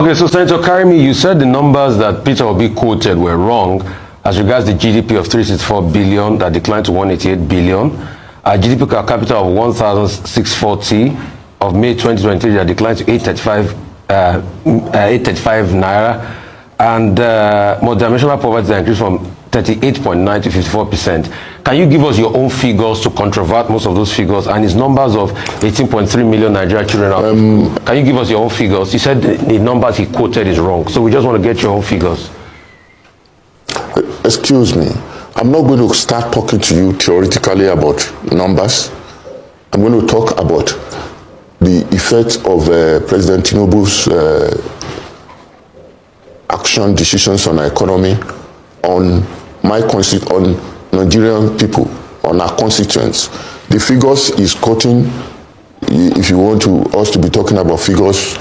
Okay, so Senator Karimi, you said the numbers that Peter Obi quoted were wrong as regards the GDP of 364 billion that declined to 188 billion, GDP per capita of 1,640 of May 2023 that declined to 835 naira, and multidimensional poverty that increased from 38.9 to 54%. Can you give us your own figures to controvert most of those figures and his numbers of 18.3 million Nigerian children? Can you give us your own figures? You said the numbers he quoted is wrong, so we just want to get your own figures. Excuse me, I'm not going to start talking to you theoretically about numbers. I'm going to talk about the effect of President Tinubu's action decisions on our economy, on on Nigerian people, on our constituents. The figures is quoting, if you want us to be talking about figures,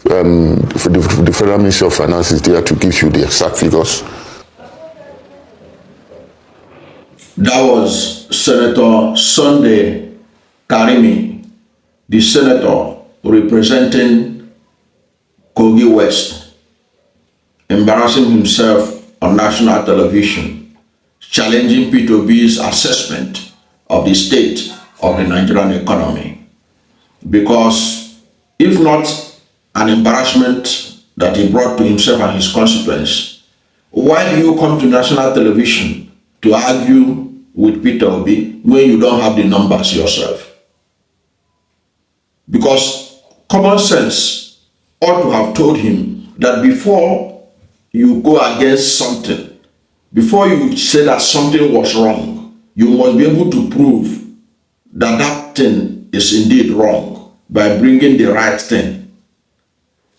for the Federal Ministry of Finance is there to give you the exact figures. That was Senator Sunday Karimi, the senator representing Kogi West, embarrassing himself on national television, challenging Peter Obi's assessment of the state of the Nigerian economy. Because if not an embarrassment that he brought to himself and his constituents, why do you come to national television to argue with Peter Obi when you don't have the numbers yourself? Because common sense ought to have told him that before you go against something, before you say that something was wrong, you must be able to prove that that thing is indeed wrong by bringing the right thing.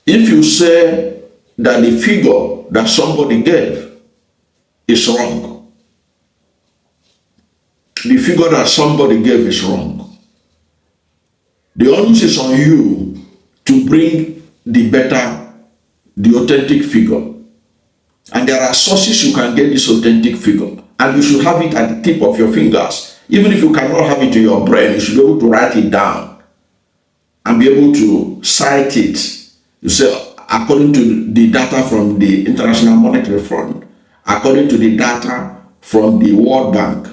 If you say that the figure that somebody gave is wrong, the figure that somebody gave is wrong, the onus is on you to bring the authentic figure. And there are sources you can get this authentic figure, and you should have it at the tip of your fingers. Even if you cannot have it in your brain, you should be able to write it down and be able to cite it. You say, according to the data from the International Monetary Fund, according to the data from the World Bank,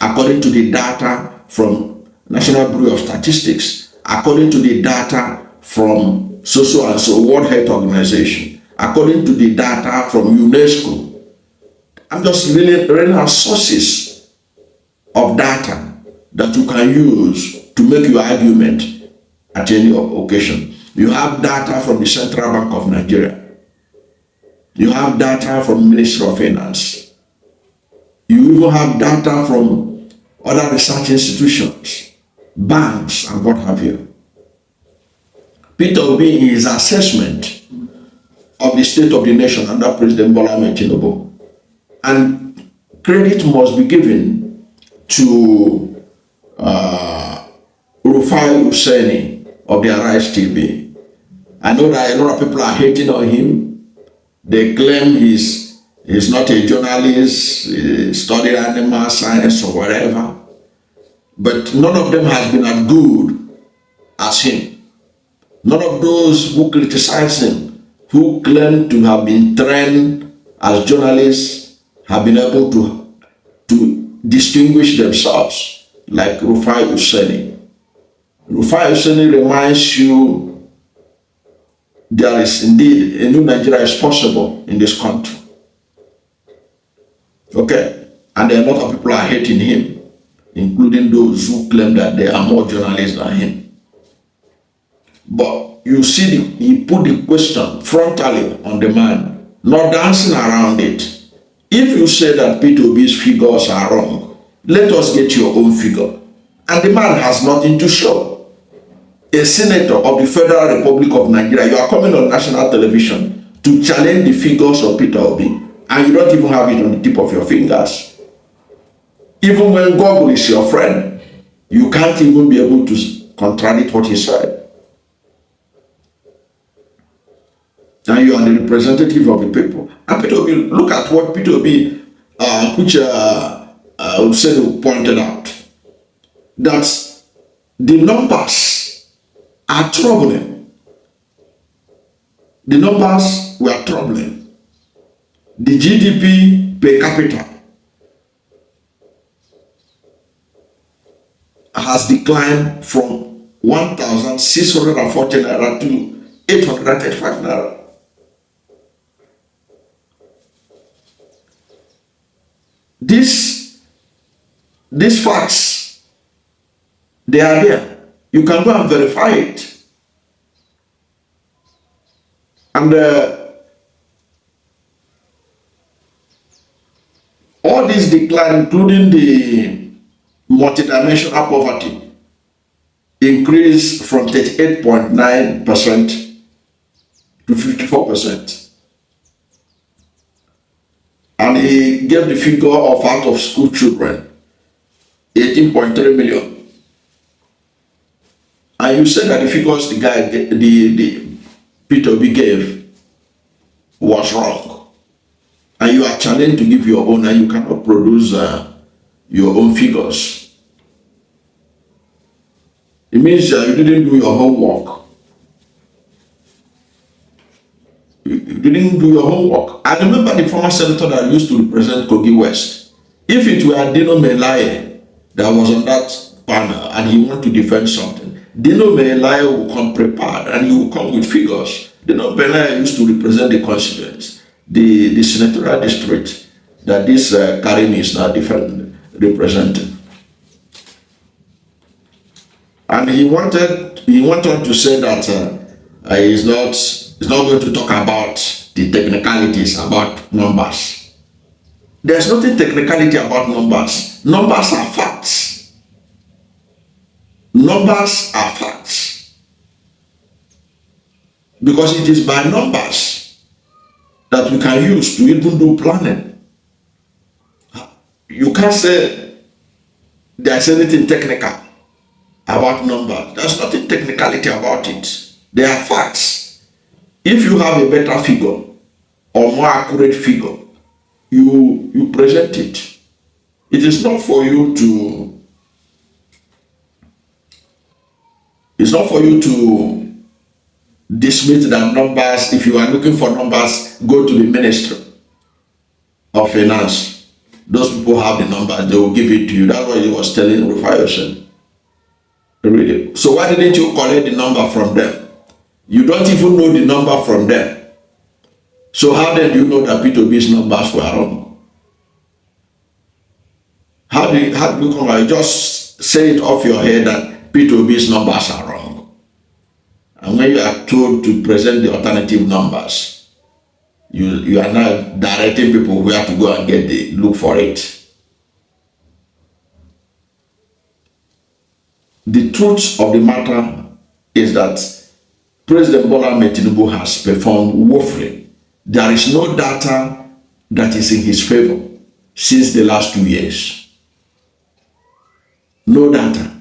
according to the data from National Bureau of Statistics, according to the data from so and so World Health Organization, according to the data from UNESCO. I'm just really running out sources of data that you can use to make your argument at any occasion. You have data from the Central Bank of Nigeria. You have data from the Ministry of Finance. You even have data from other research institutions, banks, and what have you. Peter Obi, in his assessment of the state of the nation under President Bola Ahmed Tinubu, and credit must be given to Rufai Hussaini of the Arise TV. I know that a lot of people are hating on him. They claim he's not a journalist, he studied animal science or whatever. But none of them has been as good as him. None of those who criticize him, who claim to have been trained as journalists, have been able to distinguish themselves like Rufai Hussaini. Rufai Hussaini reminds you there is indeed a new Nigeria is possible in this country. Okay? And there are a lot of people are hating him, including those who claim that they are more journalists than him. But you see, he put the question frontally on the man, not dancing around it. If you say that Peter Obi's figures are wrong, let us get your own figure. And the man has nothing to show. A senator of the Federal Republic of Nigeria, you are coming on national television to challenge the figures of Peter Obi, and you don't even have it on the tip of your fingers. Even when Google is your friend, you can't even be able to contradict what he said. And you are the representative of the people. And Peter Obi, look at what Peter Obi, which Hussaini pointed out, that the numbers are troubling. The numbers were troubling. The GDP per capita has declined from 1,640 naira to 835 naira. These facts, they are there. You can go and verify it. And all this decline, including the multidimensional poverty, increased from 38.9% to 54%. And he gave the figure of out of school children, 18.3 million. And you said that the figures the guy, the Peter Obi gave was wrong. And you are challenged to give your own, and you cannot produce your own figures. It means you didn't do your homework. You didn't do your homework. I remember the former senator that used to represent Kogi West. If it were Dino Melaye that was on that panel and he wanted to defend something, Dino Melaye will come prepared and he will come with figures. Dino Melaye used to represent the constituents, the senatorial district that this Karimi is now representing. And he wanted to say that he's not going to talk about the technicalities about numbers. There's nothing technicality about numbers. Numbers are facts. Numbers are facts. Because it is by numbers that we can use to even do planning. You can't say there's anything technical about numbers. There's nothing technicality about it. They are facts. If you have a better figure or more accurate figure, you present it. It is not for you to dismiss the numbers. If you are looking for numbers, go to the Ministry of Finance. Those people have the numbers, they will give it to you. That's what he was telling Verifiable. Really. So why didn't you collect the number from them? You don't even know the number from them. So how then do you know that Peter Obi's numbers were wrong? How do you come out? You just say it off your head that Peter Obi's numbers are wrong. And when you are told to present the alternative numbers, you are now directing people where to go and look for it. The truth of the matter is that President Bola Ahmed Tinubu has performed woefully. There is no data that is in his favor since the last 2 years. No data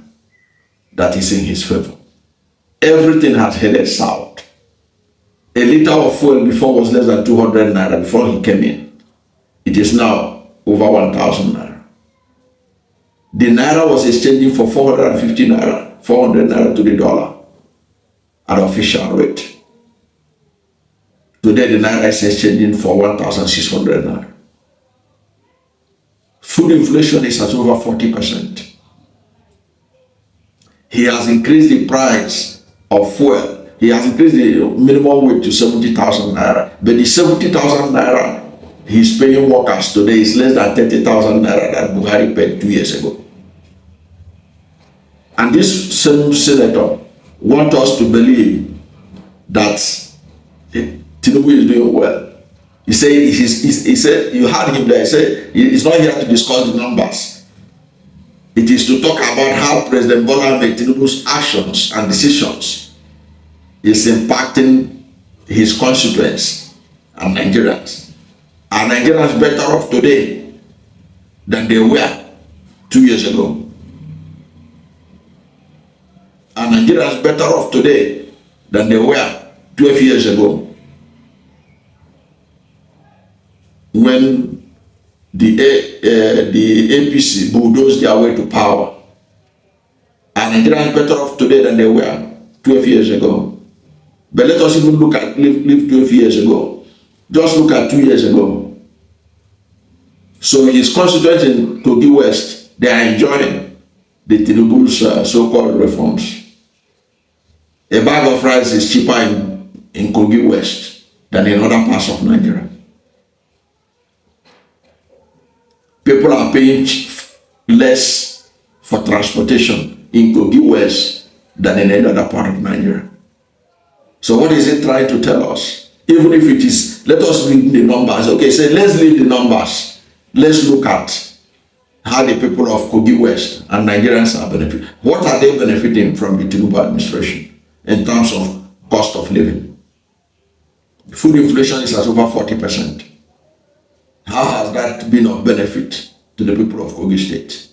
that is in his favor. Everything has headed south. A liter of fuel before was less than 200 naira before he came in. It is now over 1,000 naira. The naira was exchanging for 450 naira, 400 naira to the dollar at official rate. Today the naira is exchanging for 1,600 naira. Food inflation is at over 40%. He has increased the price of fuel. He has increased the minimum wage to 70,000 naira. But the 70,000 naira he's paying workers today is less than 30,000 naira that Buhari paid 2 years ago. And this same senator wants us to believe that Tinubu is doing well. He said, you heard him there, he said he's not here to discuss the numbers. It is to talk about how President Bola Ahmed Tinubu's actions and decisions is impacting his constituents and Nigerians. Are Nigerians better off today than they were 2 years ago? Are Nigerians better off today than they were 12 years ago? When the APC bulldozed their way to power. Are Nigerians better off today than they were 12 years ago? But let us even look at live 12 years ago. Just look at 2 years ago. So his constituents in Kogi West, they are enjoying the Tinubu's so-called reforms. A bag of rice is cheaper in Kogi West than in other parts of Nigeria. People are paying less for transportation in Kogi West than in any other part of Nigeria. So what is it trying to tell us? Even if it is, let us read the numbers. Okay, so let's read the numbers. Let's look at how the people of Kogi West and Nigerians are benefiting. What are they benefiting from the Tinubu administration in terms of cost of living? Food inflation is at over 40%. How has that been of benefit to the people of Kogi State?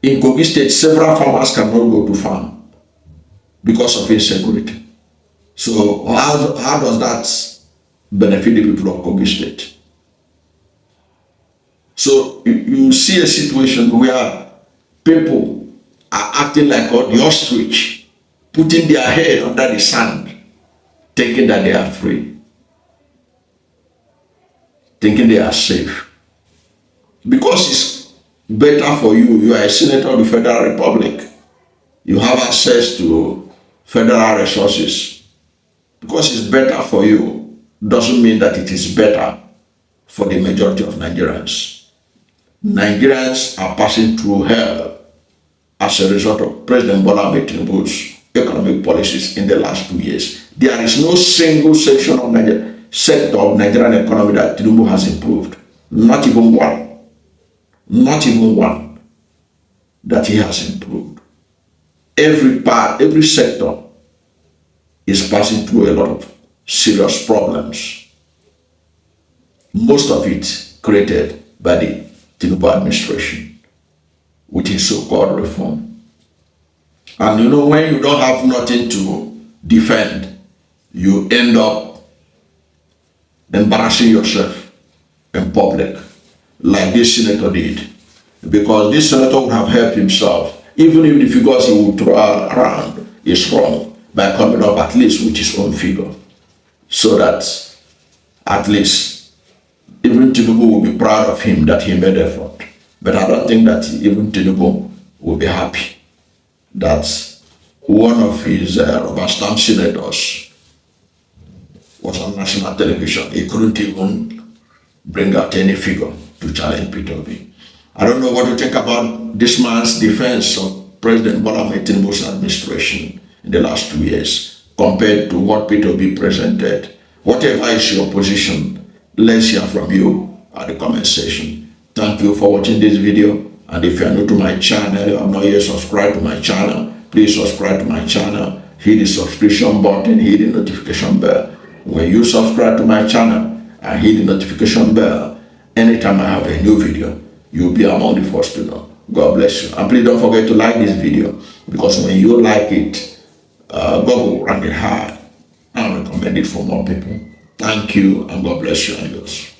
In Kogi State, several farmers cannot go to farm because of insecurity. So how does that benefit the people of Kogi State? So you see a situation where people are acting like the ostrich, putting their head under the sand, thinking that they are free, thinking they are safe. Because it's better for you. You are a senator of the Federal Republic. You have access to federal resources. Because it's better for you doesn't mean that it is better for the majority of Nigerians. Nigerians are passing through hell as a result of President Bola Ahmed Tinubu's economic policies in the last 2 years. There is no single section of sector of Nigerian economy that Tinubu has improved. Not even one. Not even one that he has improved. Every part, every sector is passing through a lot of serious problems. Most of it created by the Tinubu administration with his so-called reform. And you know, when you don't have nothing to defend, you end up embarrassing yourself in public, like this senator did. Because this senator would have helped himself, even if the figures he would throw around is wrong, by coming up at least with his own figure, so that at least even Tinubu will be proud of him that he made effort. But I don't think that even Tinubu will be happy that one of his rubber stamp senators was on national television. He couldn't even bring out any figure to challenge Peter Obi. I don't know what to think about this man's defense of President Bola Ahmed Tinubu's administration in the last 2 years compared to what Peter Obi presented. Whatever is your position, let's hear from you at the comment section. Thank you for watching this video. And if you are new to my channel, you have not yet subscribed to my channel, please subscribe to my channel. Hit the subscription button, hit the notification bell. When you subscribe to my channel and hit the notification bell, anytime I have a new video, you'll be among the first to know. God bless you. And please don't forget to like this video, because when you like it, God will rank it high and recommend it for more people. Thank you, and God bless you and yours.